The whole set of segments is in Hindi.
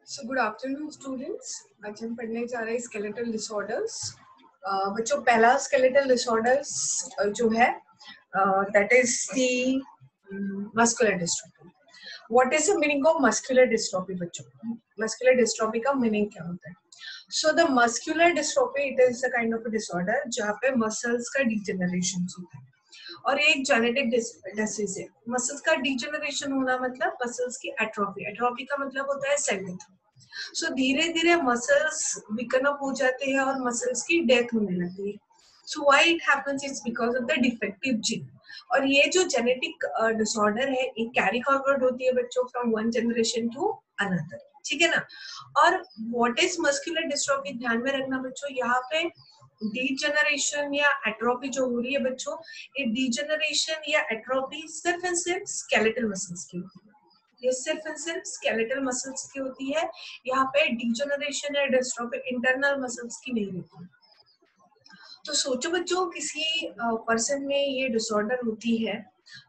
So good afternoon students. आज हम पढ़ने जा रहे हैं skeletal disorders. बच्चों पहला skeletal disorders जो है that is the muscular dystrophy. What is the meaning of muscular dystrophy बच्चों? Muscular dystrophy का meaning क्या होता है? So the muscular dystrophy it is a kind of a disorder जहाँ पे muscles का degeneration होता है और ये एक जेनेटिक डिसीज है. मसल्स का डिजेनरेशन होना मतलब मसल्स की एट्रोफी. एट्रोफी का मतलब होता है सेल डेथ. सो धीरे धीरे मसल्स वीकन अप हो जाते हैं और मसल्स की डेथ होने लगती है. So why it happens it's because of the defective gene. और ये जो जेनेटिक डिसऑर्डर है ये कैरी फॉरवर्ड होती है बच्चों from one generation to another. ठीक है ना. और व्हाट इज मस्कुलर डिस्ट्रॉफी ध्यान में रखना बच्चों. यहाँ पे डीजेनरेशन या एट्रोफी जो हो रही है बच्चों, ये डीजेनरेशन या एट्रोफी सिर्फ एंड सिर्फ स्केलेटल मसल्स की होती है. ये सिर्फ एंड सिर्फ स्केलेटल मसल्स की होती है. यहाँ पे डीजेनरेशन या डिस्ट्रॉफी इंटरनल मसल्स की नहीं होती. तो सोचो बच्चों किसी पर्सन में ये डिसऑर्डर होती है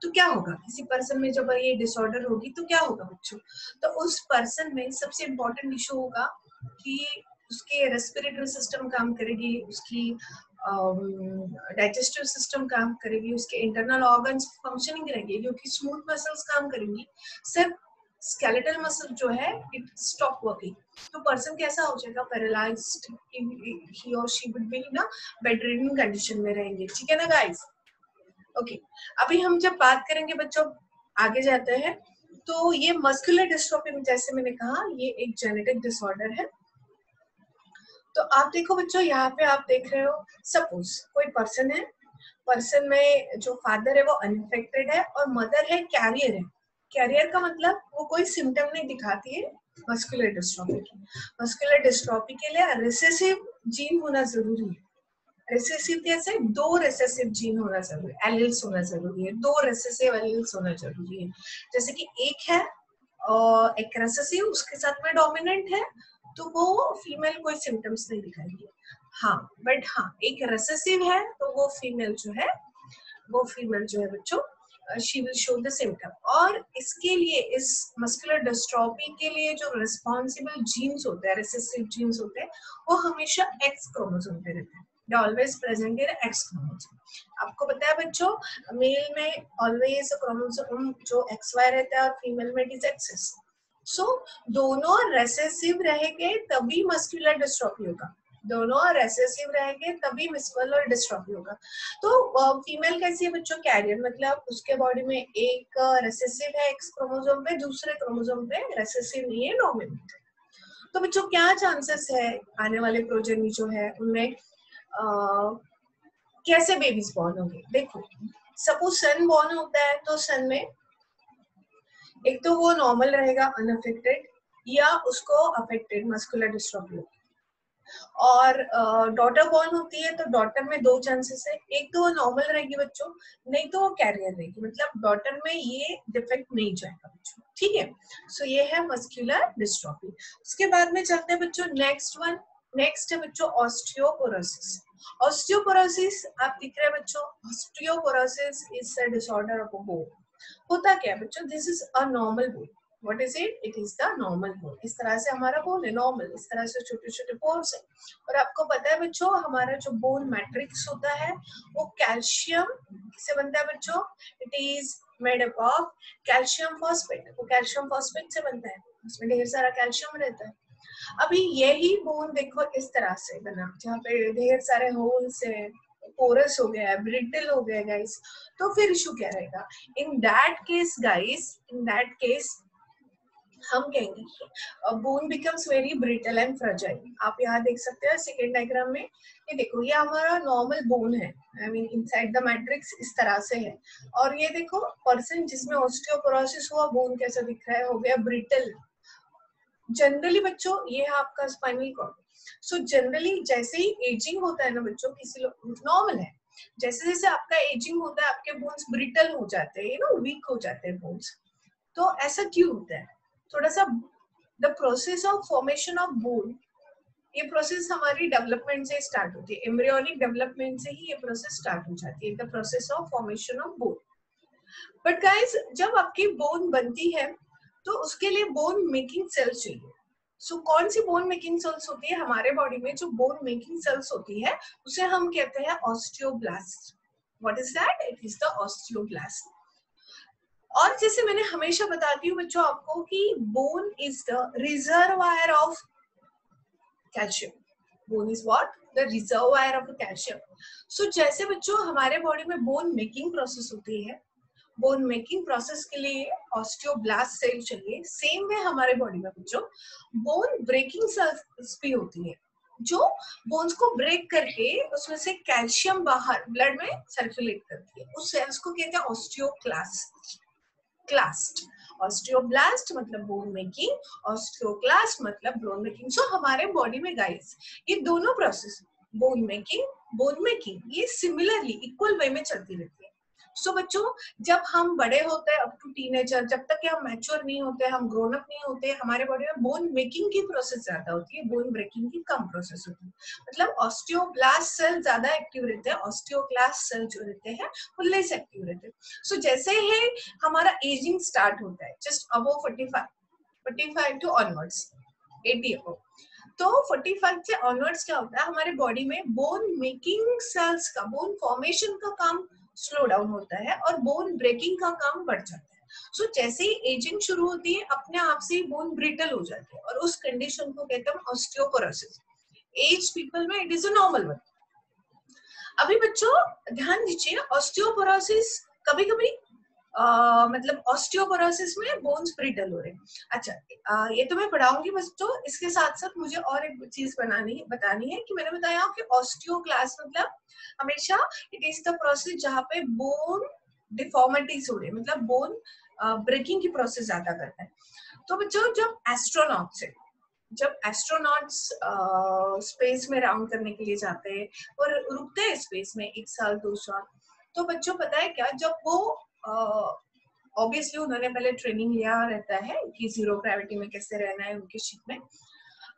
तो क्या होगा. किसी पर्सन में जब ये डिसऑर्डर होगी तो क्या होगा बच्चों. तो उस पर्सन में सबसे इम्पोर्टेंट इशू होगा कि उसके रेस्पिरेटरी सिस्टम काम करेगी, उसकी डाइजेस्टिव सिस्टम काम करेगी, उसके इंटरनल ऑर्गन्स फंक्शनिंग रहेगी क्योंकि स्मूथ मसल्स काम करेंगी. सिर्फ स्केलेटल मसल जो है इट स्टॉप वर्किंग. तो पर्सन कैसा हो जाएगा, पैरालाइज्ड. ही और शी वुड बी ना बेड रिडन कंडीशन में रहेंगे. ठीक है ना गाइस. ओके. अभी हम जब बात करेंगे बच्चों आगे जाते हैं. तो ये मस्कुलर डिस्ट्रोफी जैसे मैंने कहा ये एक जेनेटिक डिसऑर्डर है. तो आप देखो बच्चों यहाँ पे आप देख रहे हो सपोज कोई पर्सन है. पर्सन में जो फादर है वो अनइन्फेक्टेड है और मदर है कैरियर है. कैरियर का मतलब वो कोई सिम्टम नहीं दिखाती है मस्कुलर डिस्ट्रॉफी की. मस्कुलर डिस्ट्रॉफी के लिए रिसेसिव जीन होना जरूरी है. रिसेसिव कैसे, दो रिसेसिव जीन होना जरूरी है, एलील्स होना जरूरी है, दो रिसेसिव एलील्स होना जरूरी है. जैसे कि एक है और एक रिसेसिव उसके साथ में डोमिनेंट है तो वो फीमेल कोई सिम्टम्स नहीं दिखाएगी. हाँ बट हाँ एक रिसेसिव है तो वो फीमेल जो है बच्चों she will show the symptom. और इसके लिए इस मस्कुलर डिस्ट्रॉफी के लिए जो रिस्पॉन्सिबल जीन्स होते हैं, रिसेसिव जीन्स होते हैं, वो हमेशा एक्स क्रोमोसोम पे रहते हैं. They always present in X chromosome. आपको पता है बच्चों मेल में ऑलवेज क्रोमोसोम जो XY रहता है और फीमेल में इट इज एक्सेस. सो दोनों रेसेसिव रहेंगे तभी मस्कुलर डिस्ट्रॉफी होगा. दोनों रेसेसिव रहेंगे तभी मस्कुलर डिस्ट्रॉफी होगा. तो फीमेल कैसी है बच्चों, कैरियर मतलब उसके बॉडी में एक रेसेसिव है एक्स क्रोमोसोम पे, दूसरे क्रोमोसोम पे रेसेसिव नहीं है, डोमिनेंट है. तो बच्चों क्या चांसेस है आने वाले प्रोजेनी जो है उनमें कैसे बेबीज बॉर्न होंगे. देखो सपोज सन बॉर्न होता है तो सन में एक तो वो नॉर्मल रहेगा अनअफेक्टेड या उसको अफेक्टेड मस्कुलर डिस्ट्रॉफी होगी. और डॉटर बॉर्न होती है तो डॉटर में दो चांसेस है. एक तो वो नॉर्मल रहेगी बच्चों, नहीं तो वो कैरियर रहेगी. मतलब डॉटर में ये डिफेक्ट नहीं जाएगा बच्चों. ठीक है. सो ये है मस्कुलर डिस्ट्रॉफी. उसके बाद में चलते हैं बच्चों नेक्स्ट है बच्चों ऑस्टियोपोरोसिस. ऑस्टियोपोरोसिस आप दिख रहे हैं बच्चों. Osteoporosis is a disorder of a bone. होता क्या है बच्चों, this is a normal bone. What is it? It is the normal bone. इस तरह से हमारा बोन है नॉर्मल. इस तरह से छोटे छोटे पोर्स है. और आपको पता है बच्चों हमारा जो बोन मैट्रिक्स होता है वो कैल्शियम से बनता है बच्चों. It is made up of calcium phosphate. वो कैल्शियम फॉस्फेट से बनता है, उसमें ढेर सारा कैल्शियम रहता है. अभी यही बोन देखो इस तरह से बना जहाँ पे ढेर सारे होल्स है, पोरस हो गया है, ब्रिटल हो गया गाइस. तो फिर इशू क्या रहेगा in that case guys. In that case हम कहेंगे bone becomes very brittle and fragile. आप यहाँ देख सकते हैं सेकेंड डायग्राम में. ये देखो ये हमारा नॉर्मल बोन है. I mean inside the matrix इस तरह से है. और ये देखो पर्सन जिसमें ऑस्टियोपोरोसिस हुआ बोन कैसा दिख रहा है, हो गया ब्रिटल. जनरली बच्चों ये है आपका स्पाइनल कॉर्ड. सो जनरली जैसे ही एजिंग होता है ना बच्चों, किसी लोग नॉर्मल है, जैसे जैसे आपका एजिंग होता है आपके बोन्स ब्रिटल हो जाते हैं, वीक हो जाते हैं बोन्स. तो ऐसा क्यों होता है, थोड़ा सा the process of formation of bone, ये प्रोसेस हमारी डेवलपमेंट से स्टार्ट होती है. एम्ब्रियोनिक डेवलपमेंट से ही ये प्रोसेस स्टार्ट हो जाती है, the process of formation of bone. But guys जब आपकी बोन बनती है तो उसके लिए बोन मेकिंग सेल्स चाहिए. सो कौन सी बोन मेकिंग सेल्स होती है हमारे बॉडी में? जो बोन मेकिंग सेल्स होती है उसे हम कहते हैं osteoblast. What is that? It is the osteoblast. और जैसे मैंने हमेशा बताती हूँ बच्चों आपको कि bone is the reservoir of calcium. Bone is what? The reservoir of calcium. So जैसे बच्चों हमारे बॉडी में बोन मेकिंग प्रोसेस होती है, बोन मेकिंग प्रोसेस के लिए ऑस्टियोब्लास्ट सेल चाहिए, सेम वे हमारे बॉडी में बच्चों बोन ब्रेकिंग सेल्स भी होती है जो बोन्स को ब्रेक करके उसमें से कैल्शियम बाहर ब्लड में सर्कुलेट करती है. उस सेल्स को कहते हैं ऑस्टियोक्लास्ट. ऑस्टियोब्लास्ट मतलब बोन मेकिंग, ऑस्टियोक्लास्ट मतलब बोन मेकिंग. सो हमारे बॉडी में गाइस ये दोनों प्रोसेस बोन मेकिंग ये सिमिलरली इक्वल वे में चलती रहती है. सो बच्चों जब हम बड़े होते हैं अप टू टीनेजर, जब तक कि हम मैच्योर नहीं होते, हम ग्रोन अप नहीं होते, हमारे बॉडी में बोन मेकिंग की प्रोसेस ज्यादा होती है, बोन ब्रेकिंग की कम प्रोसेस होती है. मतलब ऑस्टियोब्लास्ट सेल ज्यादा एक्टिव रहते हैं, ऑस्टियोक्लास्ट सेल जो रहते हैं वो लेस एक्टिव रहते हैं. सो जैसे ही हमारा एजिंग स्टार्ट होता है just above 45 to onwards 80 above, तो 45 से ऑनवर्ड्स क्या होता है हमारे बॉडी में बोन मेकिंग सेल्स का, बोन फॉर्मेशन का काम स्लो डाउन होता है और बोन ब्रेकिंग का काम बढ़ जाता है. सो जैसे ही एजिंग शुरू होती है अपने आप से बोन ब्रिटल हो जाती है और उस कंडीशन को कहते हैं ऑस्टियोपोरोसिस. एज पीपल में it is a normal one. अभी बच्चों ध्यान दीजिए, ऑस्टियोपोरोसिस कभी कभी मतलब ऑस्टियोपोरोसिस में बोन्स ब्रिटल हो रहे हैं. अच्छा ये तो मैं पढ़ाऊंगी बच्चों, इसके साथ साथ मुझे और एक चीज बतानी है कि मैंने बताया कि ऑस्टियोक्लास्ट मतलब हमेशा इट इज द प्रोसेस जहाँ पे बोन डिफॉर्मिटीज हो रहे हैं, मतलब बोन ब्रेकिंग की प्रोसेस ज्यादा करता है. तो बच्चों जब एस्ट्रोनॉट्स स्पेस में राउंड करने के लिए जाते हैं और रुकते हैं स्पेस में 1 साल 2 साल, तो बच्चों पता है क्या, जब वो ऑब्वियसली उन्होंने पहले ट्रेनिंग लिया रहता है कि जीरो ग्रेविटी में कैसे रहना है उनके शिप में,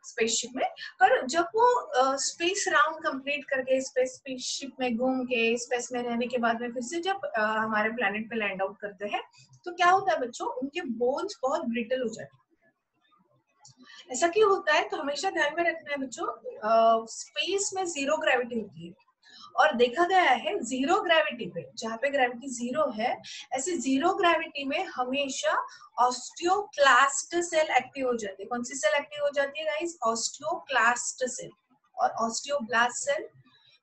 स्पेसशिप में. पर जब वो स्पेस राउंड कंप्लीट करके स्पेसशिप में घूम के स्पेस में रहने के बाद में फिर से जब हमारे प्लेनेट पे लैंड आउट करते हैं तो क्या होता है बच्चों, उनके बोन्स बहुत ब्रिटल हो जाते हैं. ऐसा क्यों होता है? तो हमेशा ध्यान में रखना है बच्चों, स्पेस में जीरो ग्रेविटी होती है और देखा गया है जीरो ग्रेविटी पे, जहाँ पे ग्रेविटी जीरो है, ऐसे जीरो ग्रेविटी में हमेशा ऑस्टियोक्लास्ट सेल एक्टिव हो जाती है. कौन सी सेल एक्टिव हो जाती है गाइस? Osteoclast cell. और ऑस्टियोब्लास्ट सेल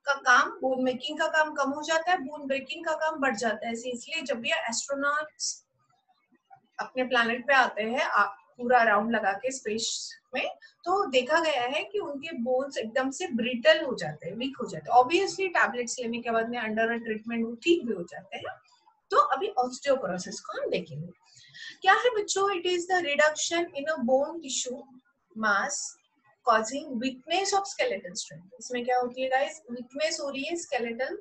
का काम, बोन मेकिंग का काम कम हो जाता है, बोन ब्रेकिंग का काम बढ़ जाता है. इसलिए जब भी एस्ट्रोनॉट्स अपने प्लैनेट पे आते हैं पूरा राउंड लगा के स्पेस में, तो देखा गया है कि उनके बोन्स एकदम से ब्रिटल हो जाते हैं, वीक हो जाते हैं. ऑब्वियसली टैबलेट्स लेने के बाद में अंडर ट्रीटमेंट वो ठीक भी हो जाते हैं. तो अभी ऑस्टियोपोरोसिस को हम देखेंगे. क्या है बच्चों? It is the reduction in a bone tissue mass causing weakness of skeletal strength. इसमें क्या होती है गाइस? वीकनेस हो रही है स्केलेटल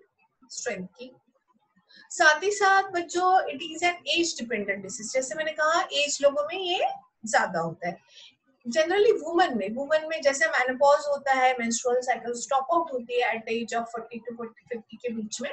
स्ट्रेंथ की. साथ ही साथ बच्चों it is an age dependent disease. जैसे मैंने कहा एज लोगों में ये ज्यादा होता है. जनरली वुमन में जैसे मेनोपॉज होता है, मेंस्ट्रुअल साइकिल स्टॉप आउट होती है at the age of 40 to 50 के बीच में,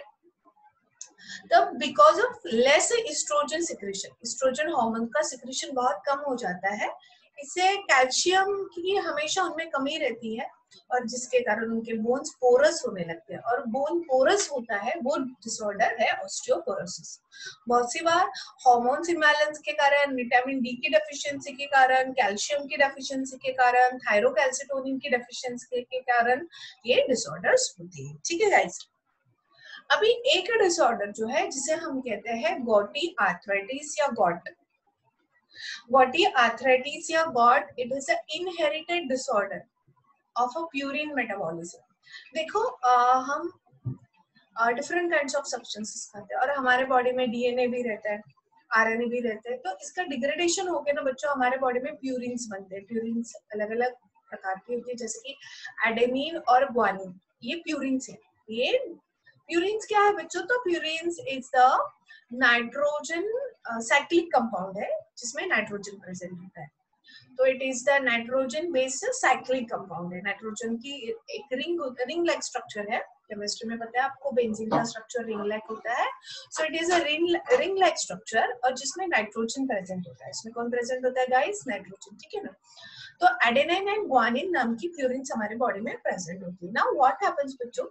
तब because of less oestrogen secretion, oestrogen hormone का सिक्रेशन बहुत कम हो जाता है. इससे कैल्शियम की हमेशा उनमें कमी रहती है और जिसके कारण उनके बोन्स पोरस होने लगते हैं. और बोन पोरस होता है वो डिसऑर्डर है ऑस्टियोपोरोसिस. बहुत सी बार हार्मोन्स इम्बैलेंस के कारण, विटामिन डी की डेफिशिएंसी के कारण, कैल्शियम की डेफिशिएंसी के कारण, थायरोकैल्सिटोनिन की डेफिशिएंसी के कारण ये डिसऑर्डर्स होती है. ठीक है गाइस. अभी एक डिसऑर्डर जो है जिसे हम कहते हैं गॉटी आर्थराइटिस या गॉट. गॉटी आर्थराइटिस या got it is a inherited disorder of a purine metabolism. देखो हम डिफरेंट काइंड्स ऑफ सब्सटेंसेस खाते हैं और हमारे बॉडी में डीएनए भी रहता है, आरएनए भी रहते हैं. तो इसका डिग्रेडेशन होके ना बच्चों हमारे बॉडी में प्यूरिन्स बनते हैं. प्यूरिन्स अलग अलग प्रकार की होती है, जैसे कि एडेनिन और ग्वानिन, ये प्यूरिन्स है. ये प्यूरिन्स क्या है बच्चों? तो purines is the nitrogen cyclic compound है जिसमें नाइट्रोजन प्रेजेंट होता है. तो it is the nitrogen based cyclic compound है. नाइट्रोजन की एक रिंग लाइक स्ट्रक्चर है. केमिस्ट्री में पता है आपको बेंजीन का स्ट्रक्चर रिंग लाइक होता है. So it is a ring like structure और जिसमें नाइट्रोजन प्रेजेंट होता है. इसमें कौन प्रेजेंट होता है गाइस? नाइट्रोजन. ठीक है ना. तो एडेनाइन एंड ग्वानिन नाम की प्यूरिन्स हमारे बॉडी में प्रेजेंट होती है। नाउ व्हाट हैपेंस बच्चों,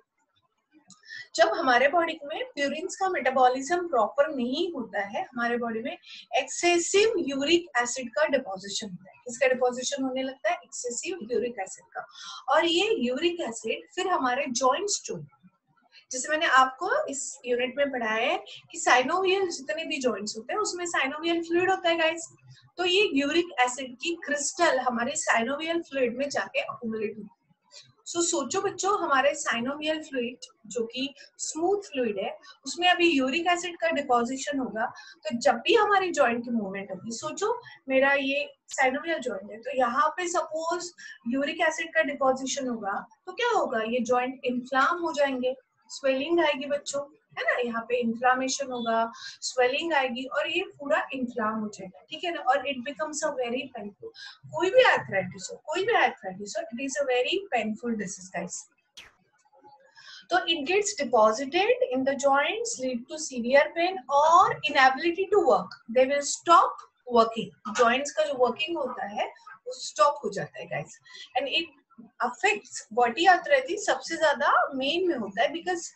जब हमारे बॉडी में प्यूरिन्स का मेटाबॉलिज्म प्रॉपर नहीं होता है, हमारे बॉडी में एक्सेसिव यूरिक एसिड का डिपोजिशन होता है। किसका डिपोजिशन होने लगता है? एक्सेसिव यूरिक एसिड का। और ये यूरिक एसिड फिर हमारे जॉइंट्स जो, जैसे मैंने आपको इस यूनिट में पढ़ाया है कि साइनोवियल जितने भी जॉइंट्स होते हैं उसमें साइनोवियल फ्लूइड होता है गाइस। तो ये यूरिक एसिड की क्रिस्टल हमारे साइनोवियल फ्लूइड में जाके अक्यूमुलेट होती है। सो सोचो बच्चों, हमारे साइनोवियल फ्लूइड जो कि स्मूथ फ्लूइड है, उसमें अभी यूरिक एसिड का डिपोजिशन होगा, तो जब भी हमारी जॉइंट की मूवमेंट होगी, सोचो मेरा ये साइनोवियल जॉइंट है, तो यहाँ पे सपोज यूरिक एसिड का डिपोजिशन होगा, तो क्या होगा? ये जॉइंट इन्फ्लाम हो जाएंगे, स्वेलिंग आएगी बच्चों, है ना, यहाँ पे इन्फ्लामेशन होगा, स्वेलिंग आएगी और ये पूरा इन्फ्लाम हो जाएगा, ठीक है ना, और it becomes a very painful. कोई भी आर्थराइटिस हो, it is a very painful disease guys. तो it gets deposited in the joints, lead to severe pain or inability to work. They will stop working. Joints का जो working होता है वो stop हो जाता है guys. And it affects body arthritis सबसे ज्यादा मेन में होता है, because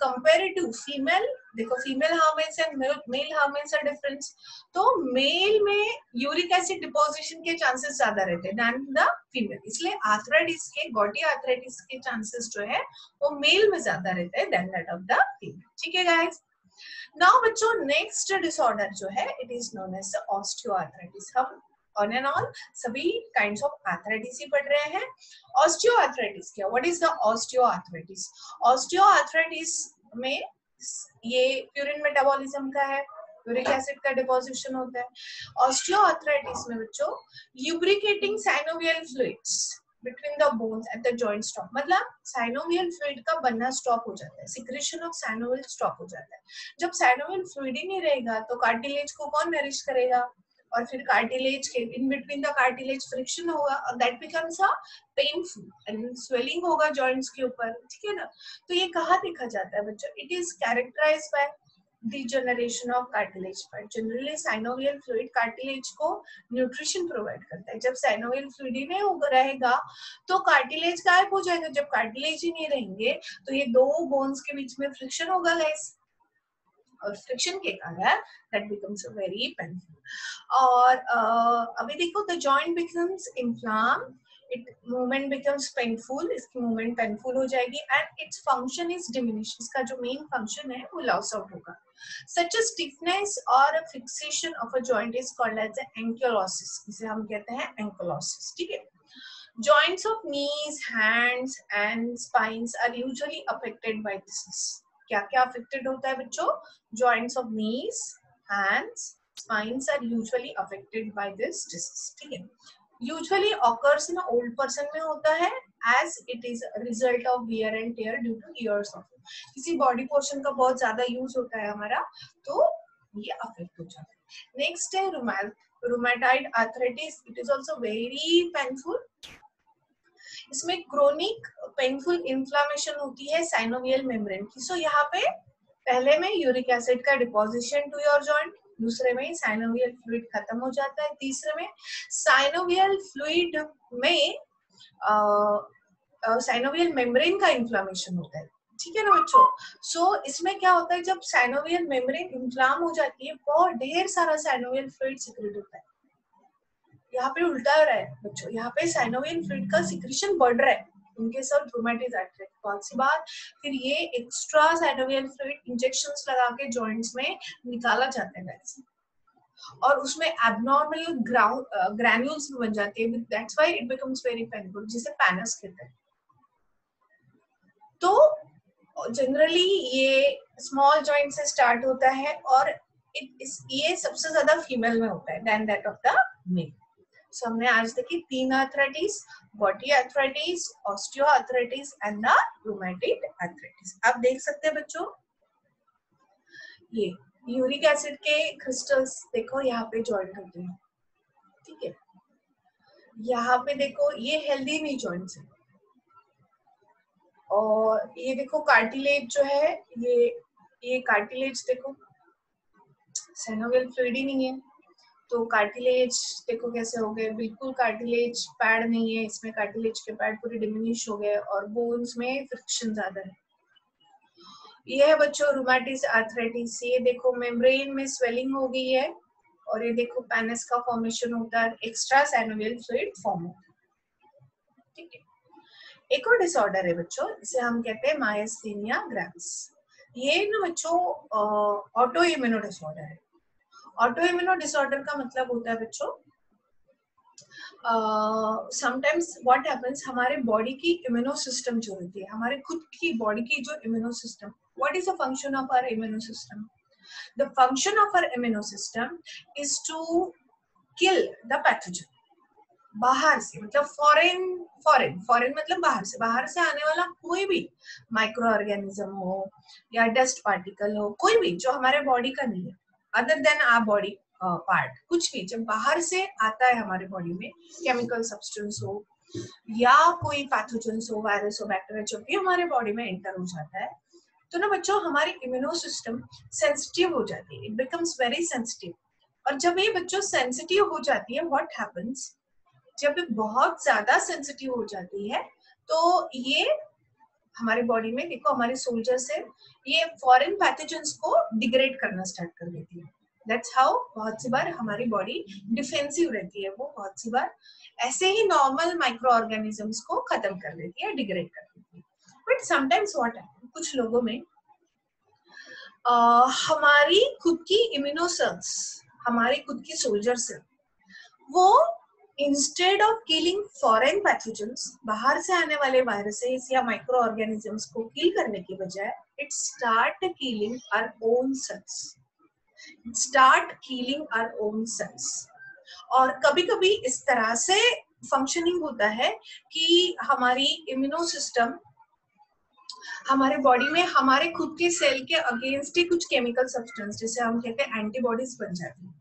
compared to female, देखो female hormones and male hormones are difference, तो मेल में यूरिक एसिड डिपोजिशन के चांसेस ज्यादा रहते हैं देन द फीमेल, इसलिए आर्थराइटिस के, गॉटी आर्थराइटिस के चांसेस जो है वो मेल में ज्यादा रहते हैं then that of the female, ठीक है गाइस। नाउ बच्चों नेक्स्ट डिसऑर्डर जो है it is known as osteoarthritis. हम ऑन एंड ऑन सभी काइंड्स ऑफ आर्थराइटिस ही पढ़ रहे हैं। ऑस्टियोआर्थराइटिस क्या, what is the osteoarthritis? Osteoarthritis में ये प्यूरिन मेटाबॉलिज्म का है, यूरिक एसिड का डिपोजिशन होता है। ऑस्टियोआर्थराइटिस में बच्चों lubricating synovial fluids between the bones at the joint stop, मतलब साइनोवियल फ्लूइड का बनना स्टॉप हो जाता है, सिक्रेशन ऑफ साइनोवियल स्टॉप हो जाता है। जब साइनोवियल फ्लूइड ही नहीं रहेगा तो कार्टिलेज को कौन नरिश करेगा, और फिर कार्टिलेज के in between the cartilage friction होगा और that becomes a painful and swelling होगा जॉइंट्स के ऊपर, ठीक है ना। तो ये कहाँ देखा जाता है बच्चों? It is characterised by degeneration of cartilage part. Generally synovial fluid cartilage को न्यूट्रिशन प्रोवाइड करता है। जब synovial fluid ही नहीं रहेगा तो कार्टिलेज गायब हो जाएगा। जब कार्टिलेज ही नहीं रहेंगे तो ये दो बोन्स के बीच में फ्रिक्शन होगा गाइस, और फ्रिक्शन के कारण that becomes very painful। और अभी देखो the joint becomes inflamed, it movement becomes painful, इसकी movement painful हो जाएगी and its function is diminished, इसका जो main function है वो loss out होगा। Such a stiffness or a fixation of a joint is called as ankylosis, इसे हम कहते हैं ankylosis, ठीक है। Joints of knees, hands and spines are usually affected by this। क्या क्या affected होता है बच्चों? Joints of knees, hands, spines are usually affected by this disease, ठीक है। Usually occurs in an old person में होता है as it is a result of wear and tear due to years of, किसी body portion का बहुत ज्यादा यूज होता है हमारा तो ये अफेक्ट हो जाता है। नेक्स्ट है rheumatoid arthritis, it is also very painful. इसमें क्रोनिक पेनफुल इन्फ्लामेशन होती है साइनोवियल मेम्ब्रेन की। सो यहाँ पे पहले में यूरिक एसिड का डिपोजिशन टू योर जॉइंट, दूसरे में साइनोवियल फ्लूइड खत्म हो जाता है, तीसरे में साइनोवियल फ्लूइड में साइनोवियल मेम्ब्रेन का इन्फ्लामेशन होता है, ठीक है ना बच्चों। सो इसमें क्या होता है, जब साइनोवियल मेम्ब्रेन इन्फ्लाम हो जाती है बहुत ढेर सारा साइनोवियल फ्लूइड सिक्रेट होता है। यहाँ पे उल्टा हो रहा है बच्चों, यहाँ पे साइनोवियल फ्लूइड का सिक्रेशन बढ़ रहा है उनके साथ रूमेटॉइड आर्थराइटिस। बहुत सी बार फिर ये एक्स्ट्रा साइनोवियल फ्लूइड इंजेक्शंस लगा के जॉइंट्स में निकाला जाता है और उसमें एबनॉर्मल ग्रैन्यूल्स बन जाते हैं, that's why it becomes very painful, जिसे पैनस कहते हैं। तो जनरली ये स्मॉल जॉइंट से स्टार्ट होता है और ये सबसे ज्यादा फीमेल में होता है then that of the male. So हमने आज देखी 3 arthritis, gouty arthritis, osteoarthritis and the rheumatoid arthritis. आप देख सकते हैं बच्चों ये यूरिक एसिड के क्रिस्टल्स देखो यहाँ पे जॉइंट होते हैं, ठीक है। यहाँ पे देखो ये हेल्दी नहीं जॉइंट्स है, और ये देखो कार्टिलेज जो है ये कार्टिलेज देखो साइनोवियल फ्लूइड ही नहीं है, तो कार्टिलेज देखो कैसे हो गए, बिल्कुल कार्टिलेज पैड नहीं है इसमें, कार्टिलेज के पैड पूरे डिमिनिश हो गए और बोन्स में फ्रिक्शन ज्यादा है। ये है बच्चों रूमेटिस आर्थराइटिस, ये देखो मेम्ब्रेन में स्वेलिंग हो गई है और ये देखो पैनस का फॉर्मेशन होता है, एक्स्ट्रा सैनोवियल फ्लूइड फॉर्म होता है। ठीक है, एक और डिसऑर्डर है बच्चों, इसे हम कहते हैं मायस्थीनिया ग्रेविस। ये ना बच्चों ऑटो इम्यूनो डिसऑर्डर है। ऑटो इम्यूनो डिसऑर्डर का मतलब होता है बच्चों समटाइम्स व्हाट हैपेंस, हमारे बॉडी की इम्यूनो सिस्टम जो होती है, हमारे खुद की बॉडी की जो immuno system, what is the function of our immuno system? The function of our immuno system is to kill the pathogen बाहर से, मतलब फॉरेन मतलब बाहर से आने वाला कोई भी माइक्रो ऑर्गेनिज्म हो या डस्ट पार्टिकल हो, कोई भी जो हमारे बॉडी का नहीं है, other than our body part, कुछ भी जब बाहर से आता है हमारे बॉडी में, केमिकल सब्सटेंस हो या कोई पैथोजेंस हो, वायरस हो, बैक्टीरिया, जब भी हमारे बॉडी में एंटर हो जाता है तो ना बच्चों हमारी इम्यूनो सिस्टम सेंसिटिव हो जाती है, इट बिकम्स वेरी सेंसिटिव। और जब ये बच्चों सेंसिटिव हो जाती है, व्हाट हैपेंस, जब ये बहुत ज्यादा सेंसिटिव हो जाती है तो ये हमारी बॉडी में देखो हमारे सोल्जर्स है, ये फॉरेन पैथोजेंस को डिग्रेड करना स्टार्ट कर देती है। दैट्स हाउ बहुत सी बार हमारी बॉडी डिफेंसिव रहती है, वो बहुत सी बार ऐसे ही नॉर्मल माइक्रो ऑर्गेनिजम्स को खत्म कर देती है, डिग्रेड कर देती है। बट समटाइम्स व्हाट हैपन, कुछ लोगों में हमारी खुद की इम्यूनो सेल्स, हमारी खुद की सोल्जर सेल, वो instead of killing foreign pathogens, बाहर से आने वाले वायरसेस या माइक्रो ऑर्गेनिजम्स को किल करने की बजाय it start killing our own cells, start killing our own cells. और कभी-कभी इस तरह से फंक्शनिंग होता है कि हमारी इम्यूनो सिस्टम हमारे बॉडी में हमारे खुद के सेल के अगेंस्ट ही कुछ केमिकल सब्सटेंस, जिसे हम कहते हैं एंटीबॉडीज, बन जाती है।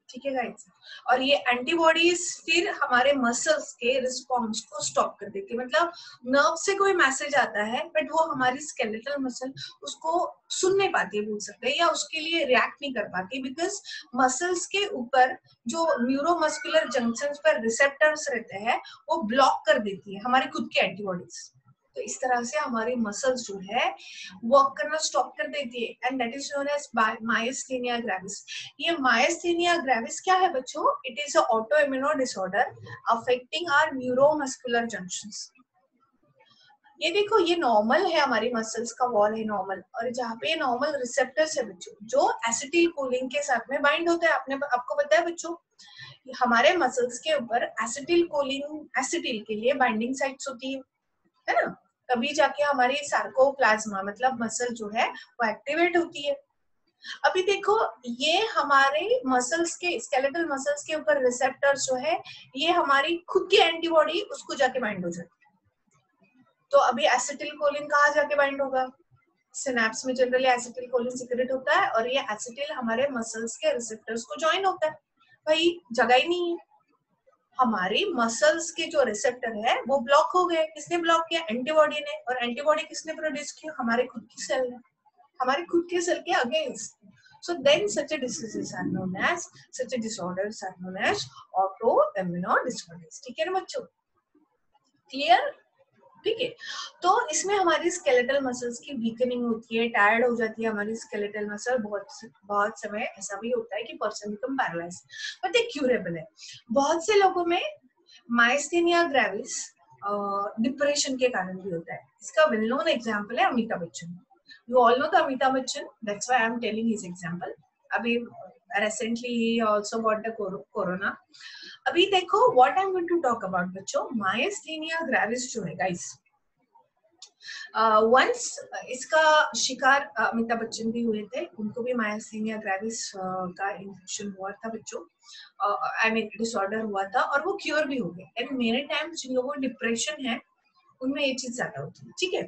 ठीक है गाइस, और ये एंटीबॉडीज फिर हमारे मसल्स के रिस्पॉन्स को स्टॉप कर देती है। मतलब नर्व से कोई मैसेज आता है बट वो हमारी स्केलेटल मसल उसको सुन नहीं पाती है, बोल सकते हैं, या उसके लिए रिएक्ट नहीं कर पाती, बिकॉज मसल्स के ऊपर जो न्यूरोमस्कुलर जंक्शंस पर रिसेप्टर्स रहते हैं वो ब्लॉक कर देती है हमारी खुद की एंटीबॉडीज। तो इस तरह से हमारी मसल्स जो है वर्क करना स्टॉप कर देती है, and that is known as myasthenia gravis. ये मायस्थीनिया ग्रेविस क्या है बच्चों? It is a auto immuno disorder affecting our neuromuscular junctions. ये देखो ये नॉर्मल है, हमारी मसल्स का वॉल है नॉर्मल, और जहाँ पे नॉर्मल रिसेप्टर्स है बच्चों जो एसिटिल कोलिन के साथ में बाइंड होता है। आपको पता है बच्चों हमारे मसल्स के ऊपर एसिटिल कोलिन, एसिटिल के लिए बाइंडिंग साइट्स होती है ना, तभी जाके हमारी सार्कोप्लाज्मा मतलब मसल जो है वो एक्टिवेट होती है। अभी देखो ये हमारे मसल्स के, स्केलेटल मसल्स के ऊपर रिसेप्टर्स जो है ये हमारी खुद की एंटीबॉडी उसको जाके बाइंड हो जाती है। तो अभी एसिटिल कोलिन कहाँ जाके बाइंड होगा? सिनेप्स में जनरली एसिटिल कोलिन सीक्रेट होता है और ये एसिटिल हमारे मसल्स के रिसेप्टर्स को ज्वाइन होता है। भाई जगह ही नहीं है, हमारी मसल्स के जो रिसेप्टर है वो ब्लॉक हो गए। किसने ब्लॉक किया? एंटीबॉडी ने। और एंटीबॉडी किसने प्रोड्यूस की? हमारे खुद की सेल ने, हमारे खुद के सेल के against. So then such a diseases are known as, such a disorders are known as autoimmune disorders. ठीक है ना बच्चों? क्लियर? ठीक है, तो इसमें हमारी स्केलेटल मसल्स की वीकनिंग होती है, टायर्ड हो जाती है हमारी स्केलेटल मसल। बहुत समय ऐसा भी होता है कि पर्सन बिकम पैरालाइज, बट ये क्यूरेबल है। बहुत से लोगों में मायस्थीनिया ग्रेविस डिप्रेशन के कारण भी होता है। इसका वेल नोन एग्जांपल है Amitabh Bachchan. You all know the Amitabh Bachchan, that's why I am telling his example. अभी रिसेंटली ही आल्सो गॉट द कोरोना। अभी देखो what I am going to talk about बच्चों, मायस्थीनिया ग्रेविस जो है गाइस, वंस इसका शिकार अमिताभ बच्चन भी हुए थे, उनको भी मायस्थीनिया ग्रेविस का इन्फेक्शन हुआ था बच्चों, आई मीन डिसऑर्डर हुआ था, और वो क्योर भी हो गए। एंड मेनी टाइम्स जिन लोगों को डिप्रेशन है उनमें ये चीज ज्यादा होती है। ठीक है,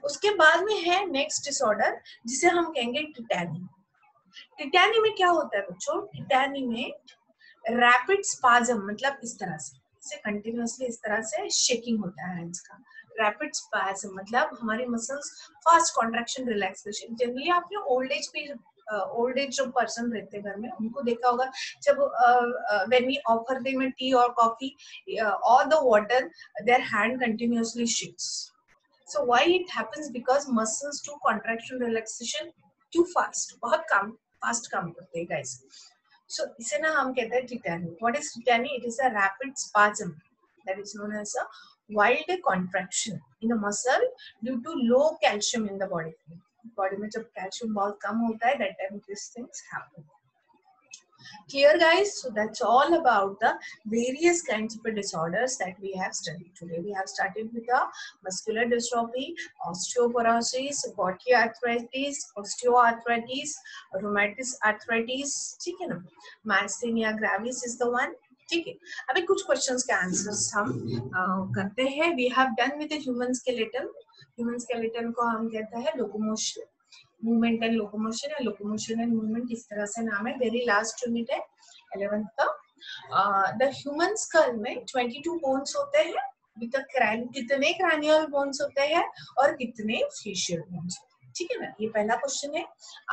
उसके बाद में है नेक्स्ट डिसऑर्डर जिसे हम कहेंगे टिटैनी। टिटैनी में क्या होता है बच्चों? टिटैनी में रैपिड स्पाज्म, मतलब इस तरह से कंटिन्यूअसली इस तरह से शेकिंग होता है हैंड्स का। रैपिड स्पाज्म मतलब हमारी muscles fast contraction, relaxation. Generally आपने ओल्ड एज पे ओल्ड एज जो पर्सन रहते हैं घर में, उनको देखा होगा जब when we offer them a tea और कॉफी और the water, their hand continuously shakes. So why it happens? Because muscles do contraction relaxation too fast. बहुत काम fast काम करते हैं guys. So इसे ना हम कहते हैं tetany. What is tetany? It is a rapid spasm that is known as a wild contraction in a muscle due to low calcium in the body. Body में जब calcium बहुत कम होता है, that time these things happen. Clear guys? So that's all about the various kinds of disorders that we have studied today. We have started with the muscular dystrophy, osteoporosis, gouty arthritis, osteoarthritis, rheumatoid arthritis. ठीक है ना? Myasthenia gravis is the one. ठीक है. अभी कुछ क्वेश्चंस के आंसर्स हम करते हैं. We have done with the human skeleton. Human skeleton को हम कहते हैं locomotion. मूवमेंट एंड लोकोमोशन है. लोकोमोशन एंड मूवमेंट इस तरह से नाम है. वेरी लास्ट यूनिट है 11th का. द ह्यूमन स्कल में 22 बोन्स होते हैं. विद कितने क्रैनियल बोन्स होते हैं और कितने फेशियल बोन्स. ठीक है ना? ये पहला क्वेश्चन है.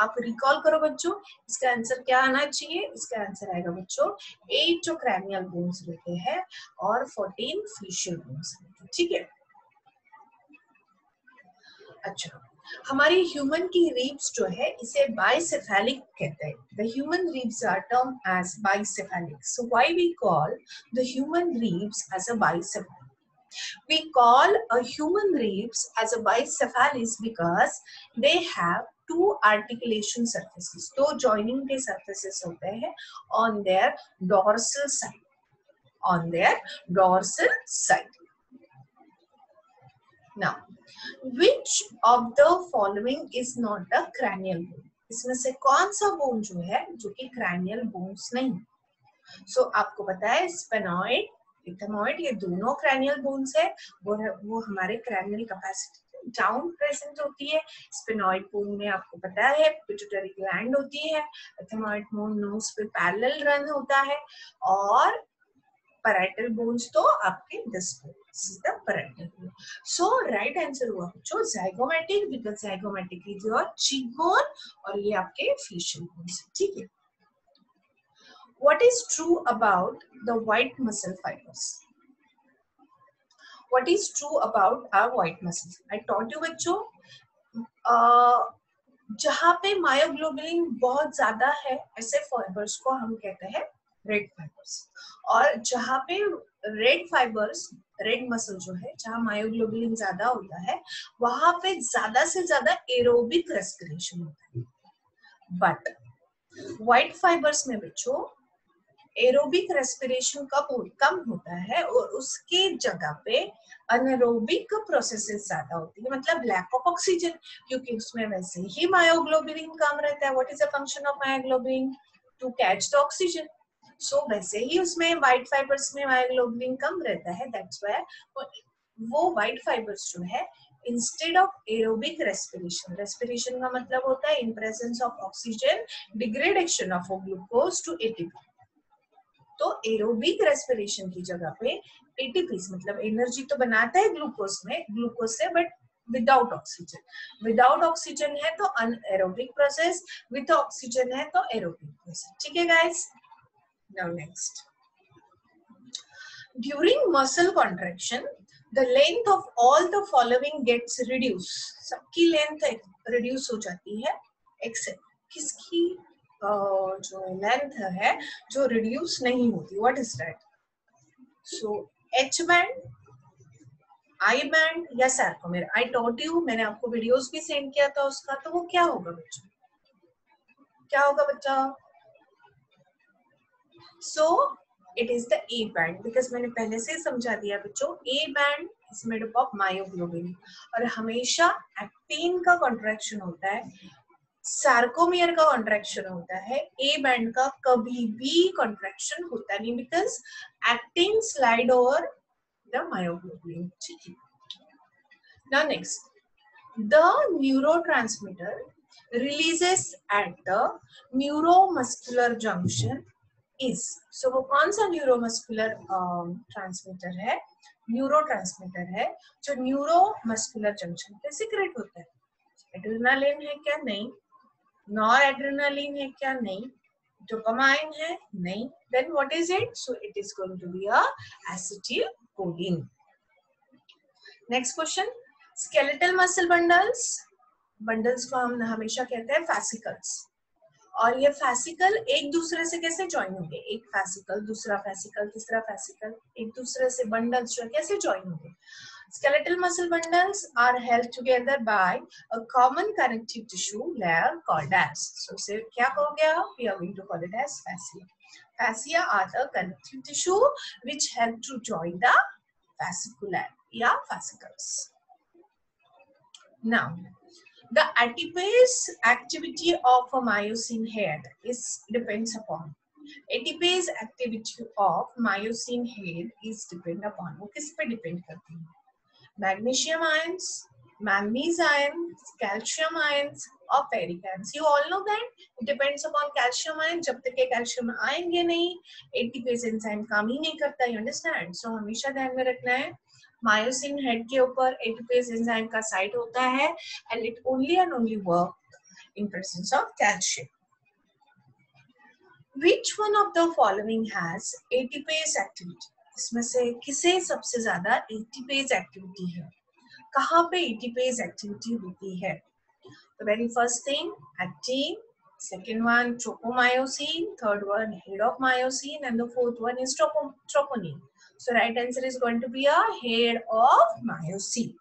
आप रिकॉल करो बच्चों. इसका आंसर क्या आना चाहिए? इसका आंसर आएगा बच्चों 8 जो क्रैनियल बोन्स रहते हैं और 14 फेशियल बोन्स. ठीक है. अच्छा, हमारी ह्यूमन की रिब्स जो है इसे बाइसेफेलिक कहते हैं. The human ribs are term as bicephalic. So why we call the human ribs as a bicephalic? We call a human ribs as a bicephalus because they have two articulation surfaces. दो joining के surfaces होते हैं on their dorsal side. On their dorsal side. Now, which of the following is not a cranial bone? इसमें से कौन सा बोन जो है जो कि cranial bones नहीं? So आपको पता है sphenoid, ethmoid ये दोनों cranial bones है. वो हमारे cranial capacity डाउन प्रेजेंट होती है. स्पेनॉइड बोन में आपको पता है पिट्यूटरी ग्लैंड होती है. एथमॉइड बोन नोज पे पैरेलल रन होता है और parietal bones तो आपके disc. This is the parietal bone. So right answer हुआ बच्चों zygomatic, because zygomatic is your cheekbone और ये आपके facial bones. ठीक है. What is true about the white muscle fibers? What is true about our white muscles? I taught you बच्चों जहाँ पे मायोग्लोबिन बहुत ज्यादा है ऐसे फाइबर्स को हम कहते हैं रेड फाइबर्स. और जहाँ पे रेड फाइबर्स, रेड मसल जो है जहाँ मायोग्लोबिन ज्यादा होता है वहां पे ज्यादा से ज्यादा एरोबिक रेस्पिरेशन होता है. बट व्हाइट फाइबर्स में बच्चों एरोबिक रेस्पिरेशन कम होता है और उसके जगह पे अनएरोबिक प्रोसेसेस ज्यादा होती है. मतलब लैक ऑफ ऑक्सीजन, क्योंकि उसमें वैसे ही मायोग्लोबिन कम रहता है. What is the function of myoglobin? To catch the oxygen. So वैसे ही उसमें व्हाइट फाइबर्स में मायोग्लोबिन कम रहता है. दैट्स व्हाई वो व्हाइट फाइबर्स जो है instead of aerobic respiration, respiration का मतलब होता है in presence of oxygen degradation of glucose to ATP. तो एरोबिक रेस्पिरेशन की जगह पे एटीपी मतलब एनर्जी तो बनाता है ग्लूकोज से but without oxygen. Without oxygen है तो अनएरोबिक प्रोसेस, विद ऑक्सीजन है तो एरोबिक प्रोसेस. ठीक है guys. Now next. During muscle contraction the length of all the following gets reduce. सबकी लेंथ रिड्यूस हो जाती है एक्सेप्ट किसकी जो लेंथ है जो रिड्यूस नहीं होती. What is that? So H band, I band या सार्कोमेर. आई टॉट यू, मैंने आपको वीडियोस भी सेंड किया था उसका. तो वो क्या होगा बच्चों? क्या होगा बच्चा? So it is the A band, because मैंने पहले से समझा दिया बच्चों. A band is made up of myoglobin और हमेशा एक्टिन का कॉन्ट्रैक्शन होता है, सार्कोमियर का कॉन्ट्रैक्शन होता है. ए बैंड का कभी भी कॉन्ट्रैक्शन होता नहीं because actin slide over the myoglobin. ठीक है. Now next, the neurotransmitter releases at the neuromuscular junction is. So वो कौन सा न्यूरोमस्कुलर ट्रांसमीटर है? न्यूरोट्रांसमीटर है जो न्यूरोमस्कुलर जंक्शन पे सीक्रेट होता है. एड्रेनालिन है क्या? नहीं. नॉर एड्रेनालिन है क्या? नहीं. डोपामाइन है? नहीं. Then what is it? So it is going to be a acetylcholine. Next question. Skeletal muscle bundles. Bundles को हम हमेशा कहते हैं fascicles. और ये फैसिकल एक दूसरे से कैसे ज्वाइन होंगे? एक फैसिकल, दूसरा फैसिकल, तीसरा फैसिकल, एक दूसरे से बंडल्स जो कैसे ज्वाइन होंगे? Skeletal muscle bundles are held together by a common connective tissue layer called as. So इसे क्या हो गया? We are going to call it as fascia. Fascia are the connective tissue which help to join the fascicula या fascicles. Now, the ATPase activity of a myosin head depends upon. ATPase activity of myosin head is depend upon. वो किस पे डिपेंड करती है? Magnesium ions, manganese ions, calcium ions or ferric ions. You all know that it depends upon calcium ion. जब तक ये calcium आएंगे नहीं, ATPase enzyme काम ही नहीं करता. You understand? So हमेशा ध्यान में रखना है. मायोसिन हेड के ऊपर ATPase enzyme का साइट होता है and it only and only work in presence of calcium. Which one of the following has ATPase activity? इसमें से किसे सबसे ज्यादा ATPase activity है? कहाँ पे ATPase activity होती है? The very first thing, actin. Second one, tropomyosin. Third one, head of myosin, and the fourth one is troponin. So right answer is going to be a head of myosin.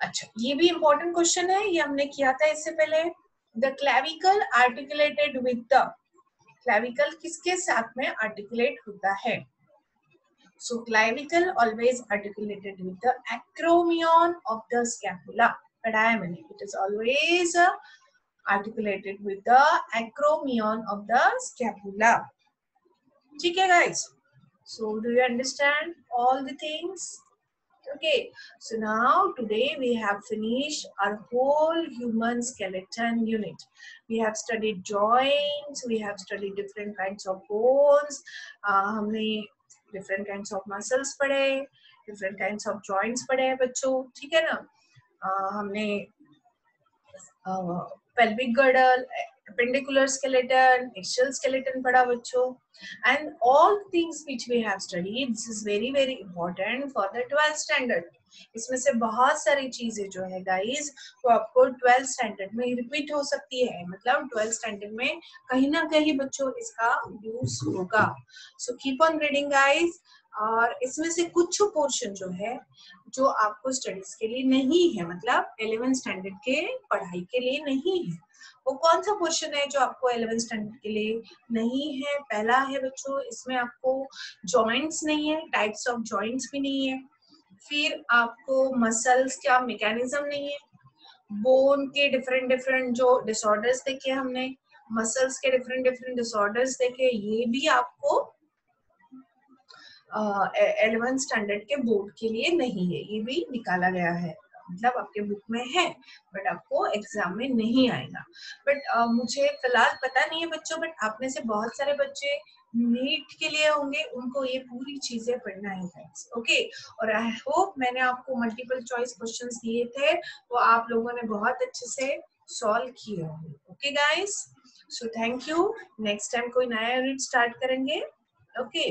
अच्छा, ये भी important question है, ये हमने किया था इससे पहले. The clavicle articulated with the clavicle किसके साथ में articulate होता है? So clavicle always articulated with the acromion of the scapula. पढ़ाया मैंने. It is always articulated with the acromion of the scapula. ठीक है guys? So do you understand all the things? Okay, so now today we have finished our whole human skeleton unit. We have studied joints, we have studied different kinds of bones, हमने different kinds of muscles पढ़े, different kinds of joints पढ़े बच्चों, ठीक है ना? हमने pelvic girdle, appendicular skeleton, axial skeleton पढ़ा बच्चों, and all things which we have studied, this is very very important for the 12th standard. इसमें से बहुत सारी चीजें जो है गाइस वो आपको 12th स्टैंडर्ड में रिपीट हो सकती है, मतलब 12th स्टैंडर्ड में कहीं ना कहीं बच्चों इसका यूज होगा. So keep on reading guys. और इसमें से कुछ पोर्शन जो है जो आपको स्टडीज के लिए नहीं है, मतलब 11th स्टैंडर्ड के पढ़ाई के लिए नहीं है. वो कौन सा क्वेश्चन है जो आपको 11th स्टैंडर्ड के लिए नहीं है? पहला है बच्चों, इसमें आपको जॉइंट्स नहीं है, टाइप्स ऑफ जॉइंट्स भी नहीं है. फिर आपको मसल्स का मैकेनिज्म नहीं है. बोन के डिफरेंट डिफरेंट जो डिसऑर्डर्स देखे हमने, मसल्स के डिफरेंट डिफरेंट डिसऑर्डर्स देखे, ये भी आपको 11th स्टैंडर्ड के बोर्ड के लिए नहीं है, ये भी निकाला गया है. मतलब आपके बुक में है बट आपको एग्जाम में नहीं आएगा. बट मुझे फिलहाल पता नहीं है बच्चों, बट आप में से बहुत सारे बच्चे नीट के लिए होंगे, उनको ये पूरी चीजें पढ़ना है गाइस. ओके, और आई होप मैंने आपको मल्टीपल चॉइस क्वेश्चंस दिए थे वो आप लोगों ने बहुत अच्छे से सॉल्व किए होंगे. Okay guys, so thank you. Next time कोई नया यूनिट स्टार्ट करेंगे. ओके.